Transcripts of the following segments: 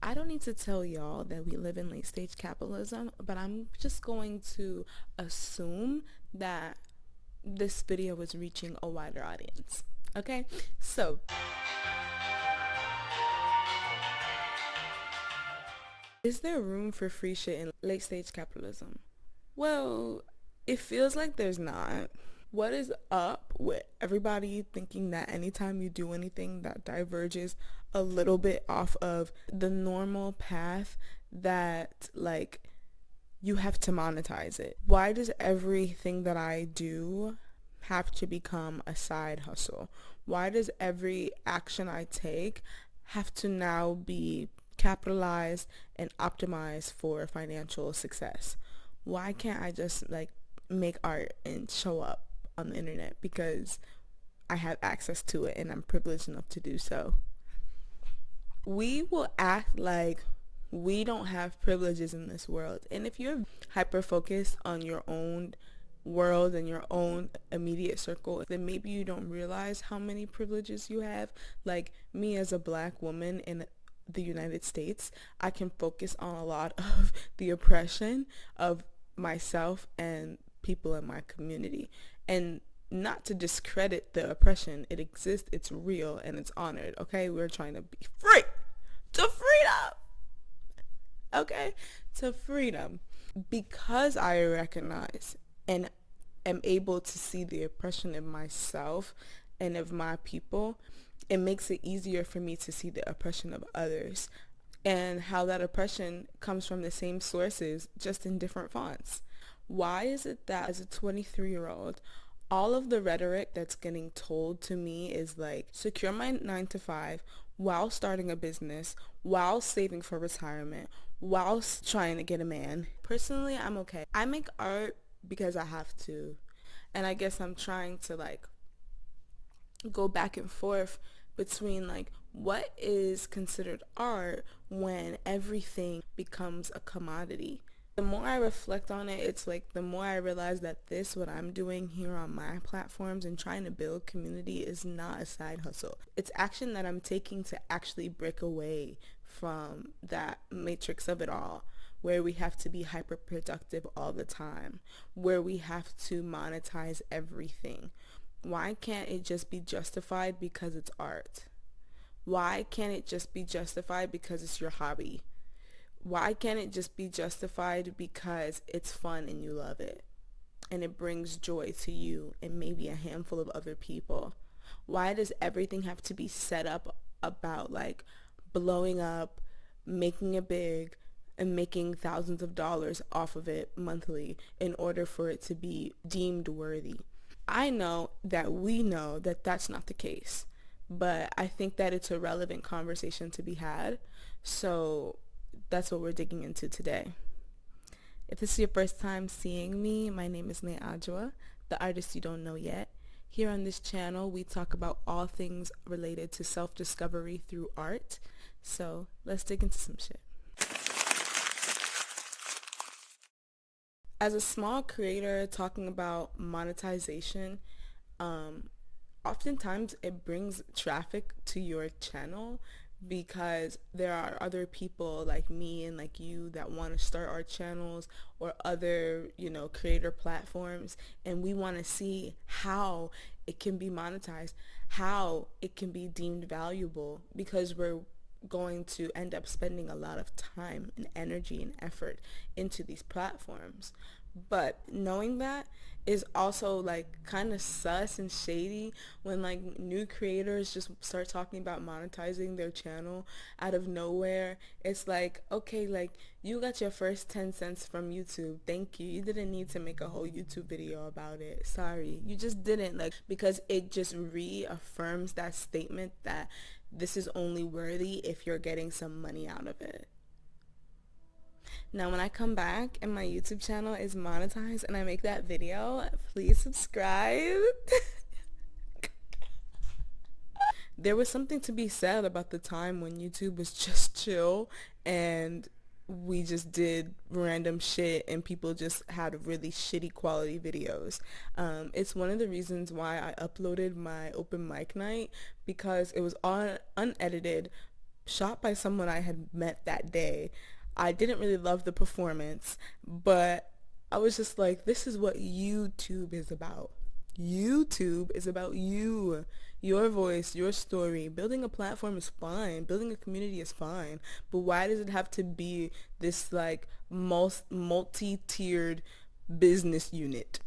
I don't need to tell y'all that we live in late stage capitalism, but I'm just going to assume that this video is reaching a wider audience. Okay? So, is there room for free shit in late stage capitalism? Well, it feels like there's not. What is up with everybody thinking that anytime you do anything that diverges a little bit off of the normal path, that you have to monetize it? Why does everything that I do have to become a side hustle? Why does every action I take have to now be capitalized and optimized for financial success? Why can't I just make art and show up on the internet because I have access to it and I'm privileged enough to do so? We will act like we don't have privileges in this world. And if you're hyper focused on your own world and your own immediate circle, then maybe you don't realize how many privileges you have. Like me, as a black woman in the United States, I can focus on a lot of the oppression of myself and people in my community. And not to discredit the oppression, it exists, it's real, and it's honored. Okay, we're trying to be free to freedom. Okay, to freedom. Because I recognize and am able to see the oppression of myself and of my people, it makes it easier for me to see the oppression of others and how that oppression comes from the same sources, just in different fonts. Why is it that as a 23-year-old, all of the rhetoric that's getting told to me is like, secure my 9 to 5 while starting a business, while saving for retirement, while trying to get a man? Personally, I'm okay. I make art because I have to. And I guess I'm trying to go back and forth between what is considered art when everything becomes a commodity. The more I reflect on it, it's the more I realize that what I'm doing here on my platforms and trying to build community is not a side hustle. It's action that I'm taking to actually break away from that matrix of it all, where we have to be hyper productive all the time, where we have to monetize everything. Why can't it just be justified because it's art? Why can't it just be justified because it's your hobby? Why can't it just be justified because it's fun and you love it and it brings joy to you and maybe a handful of other people? Why does everything have to be set up about blowing up, making it big, and making thousands of dollars off of it monthly in order for it to be deemed worthy? I know that that's not the case, but I think that it's a relevant conversation to be had. So that's what we're digging into today. If this is your first time seeing me, my name is Nate Adjoa, the artist you don't know yet. Here on this channel, we talk about all things related to self-discovery through art. So let's dig into some shit. As a small creator talking about monetization, oftentimes it brings traffic to your channel because there are other people like me and like you that want to start art channels or other, creator platforms, and we want to see how it can be monetized, how it can be deemed valuable, because we're going to end up spending a lot of time and energy and effort into these platforms. But knowing that is also kind of sus and shady when new creators just start talking about monetizing their channel out of nowhere. It's okay, you got your first 10 cents from YouTube. Thank you. You didn't need to make a whole YouTube video about it. Sorry. You just didn't, because it just reaffirms that statement that this is only worthy if you're getting some money out of it. Now, when I come back and my YouTube channel is monetized and I make that video, please subscribe. There was something to be said about the time when YouTube was just chill and we just did random shit and people just had really shitty quality videos. It's one of the reasons why I uploaded my open mic night, because it was unedited, shot by someone I had met that day. I didn't really love the performance, but I was just like, this is what YouTube is about. YouTube is about you, your voice, your story. Building a platform is fine. Building a community is fine. But why does it have to be this like multi-tiered business unit?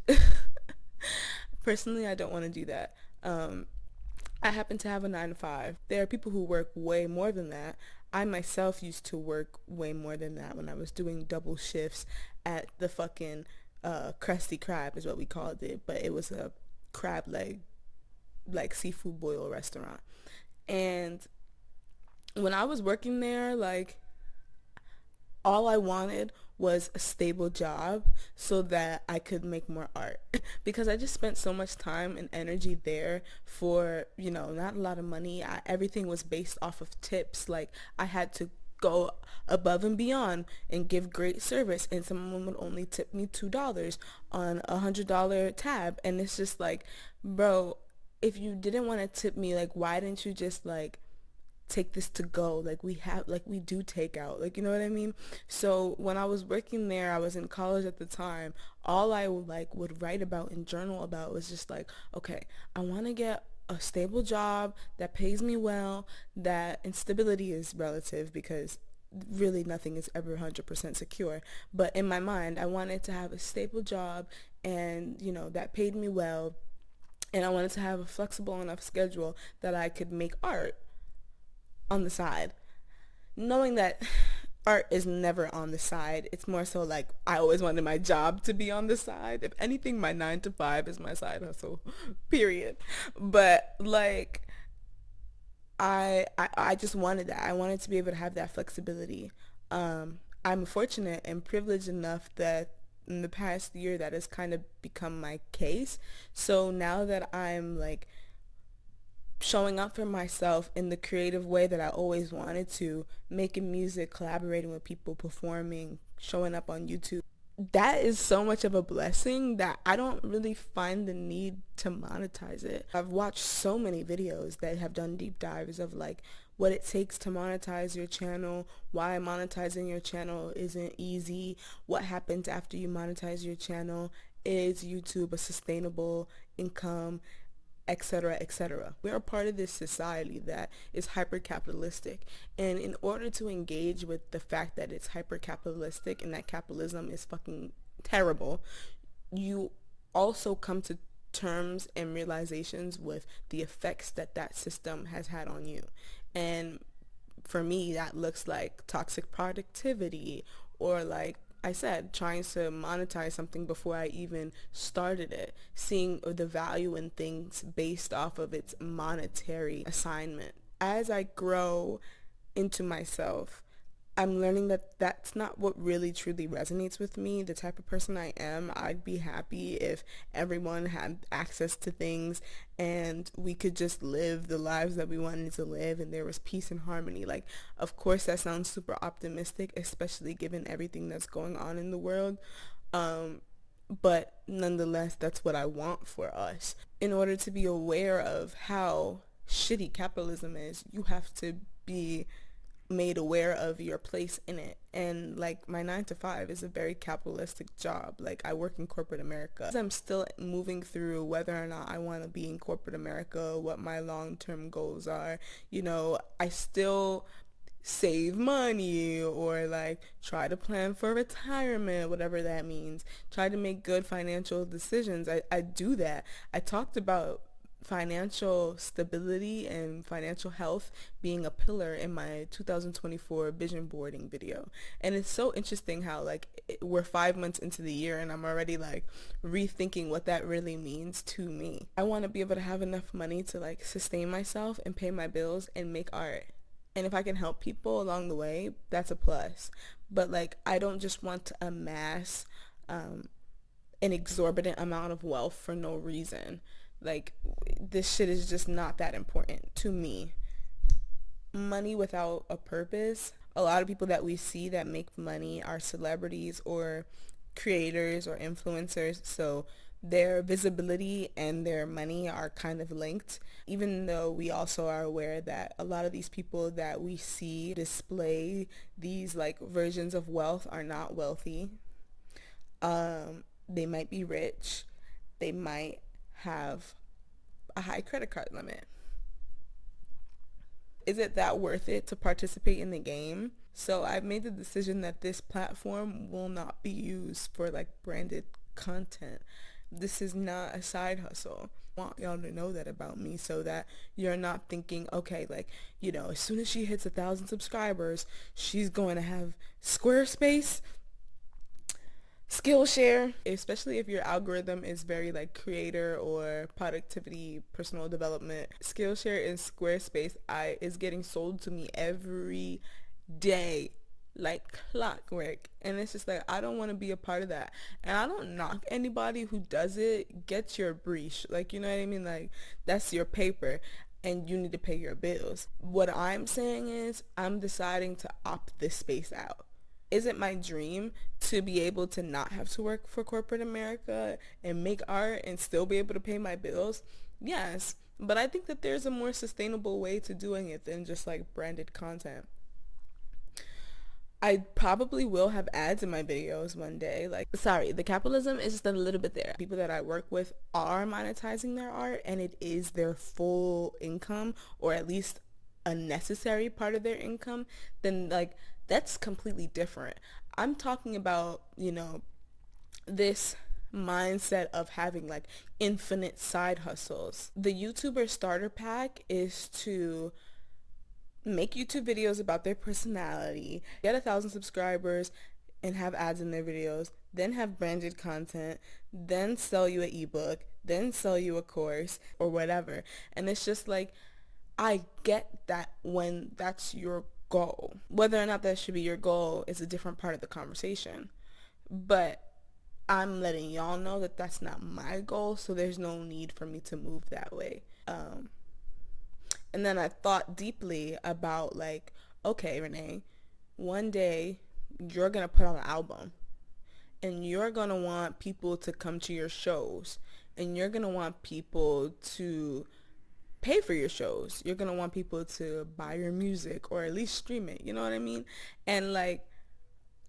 Personally, I don't want to do that. I happen to have a 9 to 5. There are people who work way more than that. I myself used to work way more than that when I was doing double shifts at the fucking Krusty Krab is what we called it, but it was a crab leg like seafood boil restaurant. And when I was working there, like all I wanted was a stable job so that I could make more art because I just spent so much time and energy there for, not a lot of money. Everything was based off of tips. Like I had to go above and beyond and give great service, and someone would only tip me $2 on $100 tab, and it's just like, bro, if you didn't want to tip me, like why didn't you just like take this to go, like we do take out, like, you know what I mean? So when I was working there, I was in college at the time, all I would write about and journal about was just like, okay, I want to get a stable job that pays me well, that instability is relative because really nothing is ever 100% secure, but in my mind I wanted to have a stable job and that paid me well, and I wanted to have a flexible enough schedule that I could make art on the side, knowing that art is never on the side. It's more so like I always wanted my job to be on the side. If anything, my 9 to 5 is my side hustle, period. But like I just wanted that. I wanted to be able to have that flexibility. I'm fortunate and privileged enough that in the past year that has kind of become my case. So now that I'm like showing up for myself in the creative way that I always wanted to, making music, collaborating with people, performing, showing up on YouTube. That is so much of a blessing that I don't really find the need to monetize it. I've watched so many videos that have done deep dives of like what it takes to monetize your channel, why monetizing your channel isn't easy, what happens after you monetize your channel, is YouTube a sustainable income, etc., etc. We're a part of this society that is hyper-capitalistic, and in order to engage with the fact that it's hyper-capitalistic and that capitalism is fucking terrible, you also come to terms and realizations with the effects that that system has had on you. And for me, that looks like toxic productivity, or like I said, trying to monetize something before I even started it, seeing the value in things based off of its monetary assignment. As I grow into myself, I'm learning that that's not what really truly resonates with me. The type of person I am, I'd be happy if everyone had access to things and we could just live the lives that we wanted to live and there was peace and harmony. Like, of course, that sounds super optimistic, especially given everything that's going on in the world. But nonetheless, that's what I want for us. In order to be aware of how shitty capitalism is, you have to be made aware of your place in it. And like my 9 to 5 is a very capitalistic job. Like I work in corporate America. I'm still moving through whether or not I want to be in corporate America, what my long-term goals are. I still save money or like try to plan for retirement, whatever that means. Try to make good financial decisions. I do that. I talked about financial stability and financial health being a pillar in my 2024 vision boarding video. And it's so interesting how like we're 5 months into the year and I'm already like rethinking what that really means to me. I want to be able to have enough money to like sustain myself and pay my bills and make art. And if I can help people along the way, that's a plus. But like I don't just want to amass an exorbitant amount of wealth for no reason. Like, this shit is just not that important to me. Money without a purpose. A lot of people that we see that make money are celebrities or creators or influencers. So their visibility and their money are kind of linked, even though we also are aware that a lot of these people that we see display these like versions of wealth are not wealthy. They might be rich. They might have a high credit card limit. Is it that worth it to participate in the game? So I've made the decision that this platform will not be used for like branded content. This is not a side hustle. I want y'all to know that about me so that you're not thinking, okay, like, as soon as she hits 1,000 subscribers, she's going to have Squarespace, Skillshare, especially if your algorithm is very like creator or productivity, personal development. Skillshare and Squarespace is getting sold to me every day like clockwork, and it's just like I don't want to be a part of that. And I don't knock anybody who does it. Get your breach, like, you know what I mean? Like, that's your paper and you need to pay your bills. What I'm saying is I'm deciding to opt this space out. Is it my dream to be able to not have to work for corporate America and make art and still be able to pay my bills? Yes, but I think that there's a more sustainable way to doing it than just like branded content. I probably will have ads in my videos one day. Like, sorry, the capitalism is just a little bit there. People that I work with are monetizing their art and it is their full income, or at least a necessary part of their income. Then like that's completely different. I'm talking about, this mindset of having like infinite side hustles. The YouTuber starter pack is to make YouTube videos about their personality, get 1,000 subscribers, and have ads in their videos, then have branded content, then sell you an ebook, then sell you a course or whatever. And it's just like, I get that when that's your goal. Whether or not that should be your goal is a different part of the conversation. But I'm letting y'all know that that's not my goal, so there's no need for me to move that way. And then I thought deeply about like, okay, Renee, one day you're going to put out an album and you're going to want people to come to your shows and you're going to want people to pay for your shows. You're going to want people to buy your music or at least stream it. You know what I mean? And like,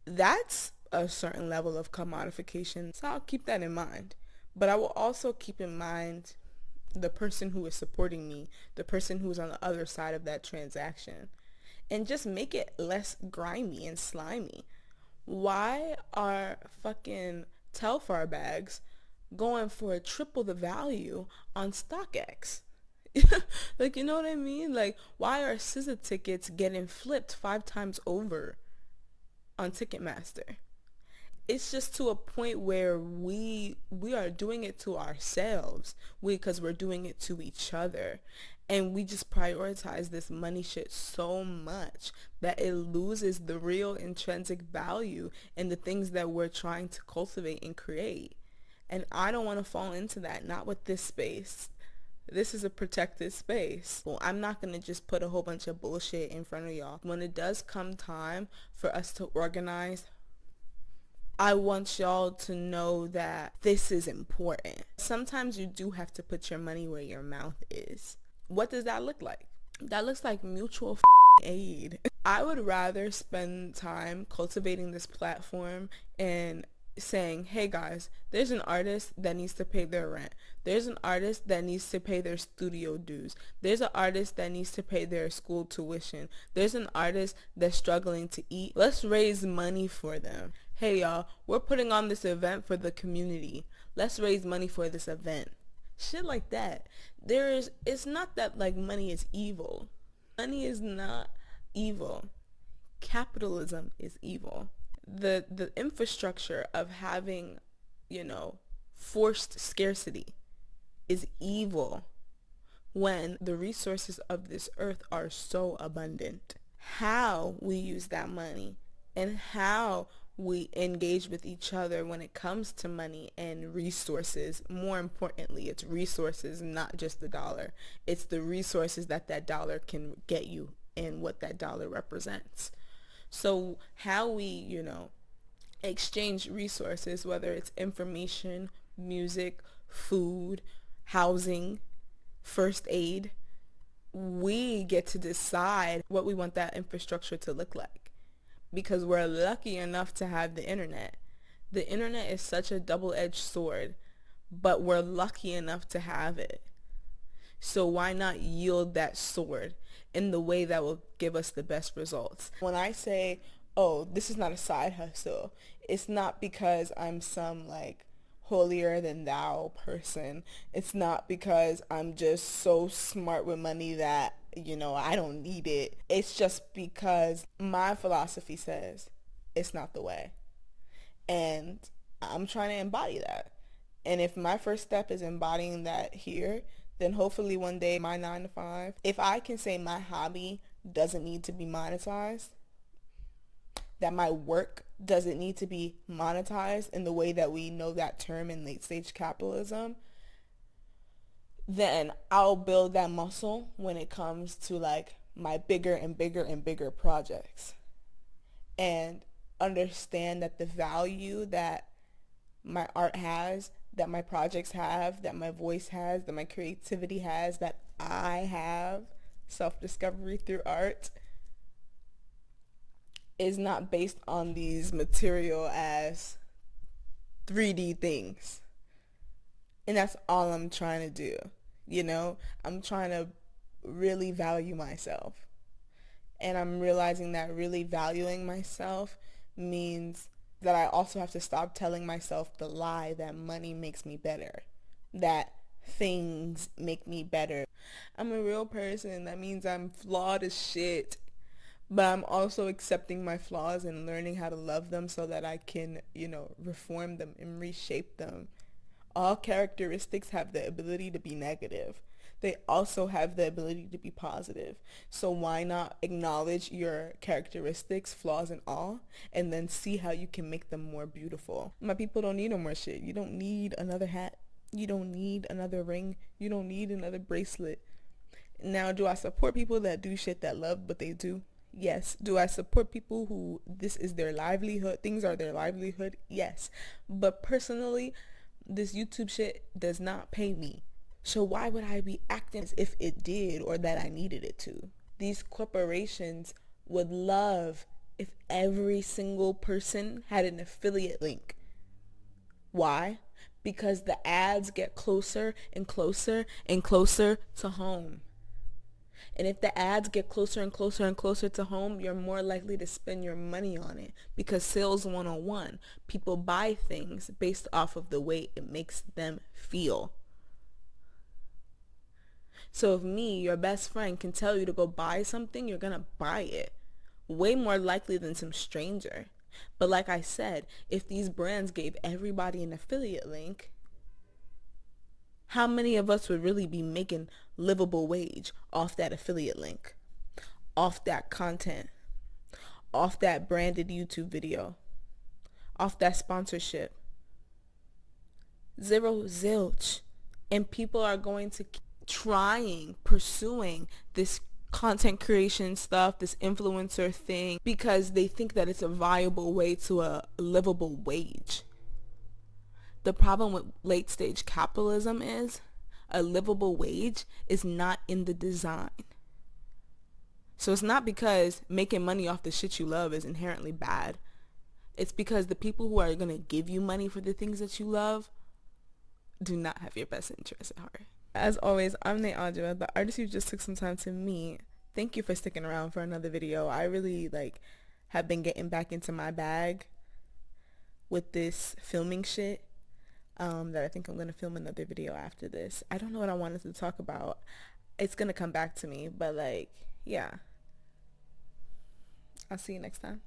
that's a certain level of commodification. So I'll keep that in mind. But I will also keep in mind the person who is supporting me, the person who's on the other side of that transaction, and just make it less grimy and slimy. Why are fucking Telfar bags going for triple the value on StockX? Like, you know what I mean? Like, why are scissor tickets getting flipped 5 times over on Ticketmaster? It's just to a point where we are doing it to ourselves, because we're doing it to each other, and we just prioritize this money shit so much that it loses the real intrinsic value in the things that we're trying to cultivate and create. And I don't want to fall into that, not with this space. This is a protected space. Well, I'm not going to just put a whole bunch of bullshit in front of y'all. When it does come time for us to organize, I want y'all to know that this is important. Sometimes you do have to put your money where your mouth is. What does that look like? That looks like mutual aid. I would rather spend time cultivating this platform and saying, hey guys, there's an artist that needs to pay their rent. There's an artist that needs to pay their studio dues. There's an artist that needs to pay their school tuition. There's an artist that's struggling to eat. Let's raise money for them. Hey y'all, we're putting on this event for the community. Let's raise money for this event. Shit like that. It's not that like money is evil. Money is not evil. Capitalism is evil. The infrastructure of having, forced scarcity is evil when the resources of this earth are so abundant. How we use that money and how we engage with each other when it comes to money and resources. More importantly, it's resources, not just the dollar. It's the resources that dollar can get you and what that dollar represents. So how we, exchange resources, whether it's information, music, food, housing, first aid. We get to decide what we want that infrastructure to look like because we're lucky enough to have the internet. The internet is such a double-edged sword, but we're lucky enough to have it. So why not yield that sword in the way that will give us the best results? When I say, oh, this is not a side hustle, it's not because I'm some like holier than thou person. It's not because I'm just so smart with money that, I don't need it. It's just because my philosophy says it's not the way. And I'm trying to embody that. And if my first step is embodying that here, then hopefully one day my 9 to 5, if I can say my hobby doesn't need to be monetized, that my work doesn't need to be monetized in the way that we know that term in late stage capitalism, then I'll build that muscle when it comes to like my bigger and bigger and bigger projects, and understand that the value that my art has, that my projects have, that my voice has, that my creativity has, that I have, self-discovery through art, is not based on these material as 3D things. And that's all I'm trying to do. I'm trying to really value myself. And I'm realizing that really valuing myself means that I also have to stop telling myself the lie that money makes me better, that things make me better. I'm a real person. That means I'm flawed as shit. But I'm also accepting my flaws and learning how to love them so that I can, reform them and reshape them. All characteristics have the ability to be negative. They also have the ability to be positive. So why not acknowledge your characteristics, flaws and all, and then see how you can make them more beautiful? My people don't need no more shit. You don't need another hat. You don't need another ring. You don't need another bracelet. Now, do I support people that do shit that love what they do? Yes. Do I support people who this is their livelihood? Things are their livelihood? Yes. But personally, this YouTube shit does not pay me. So why would I be acting as if it did or that I needed it to? These corporations would love if every single person had an affiliate link. Why? Because the ads get closer and closer and closer to home. And if the ads get closer and closer and closer to home, you're more likely to spend your money on it. Because sales 101, people buy things based off of the way it makes them feel. So if me, your best friend, can tell you to go buy something, you're going to buy it. Way more likely than some stranger. But like I said, if these brands gave everybody an affiliate link, how many of us would really be making livable wage off that affiliate link, off that content, off that branded YouTube video, off that sponsorship? Zero, zilch. And people are going to keep pursuing this content creation stuff, this influencer thing, because they think that it's a viable way to a livable wage. The problem with late stage capitalism is a livable wage is not in the design. So it's not because making money off the shit you love is inherently bad. It's because the people who are going to give you money for the things that you love do not have your best interest at heart. As always, I'm Nate Audra, the artist who just took some time to meet. Thank you for sticking around for another video. I really have been getting back into my bag with this filming shit. That I think I'm going to film another video after this. I don't know what I wanted to talk about. It's going to come back to me, but yeah. I'll see you next time.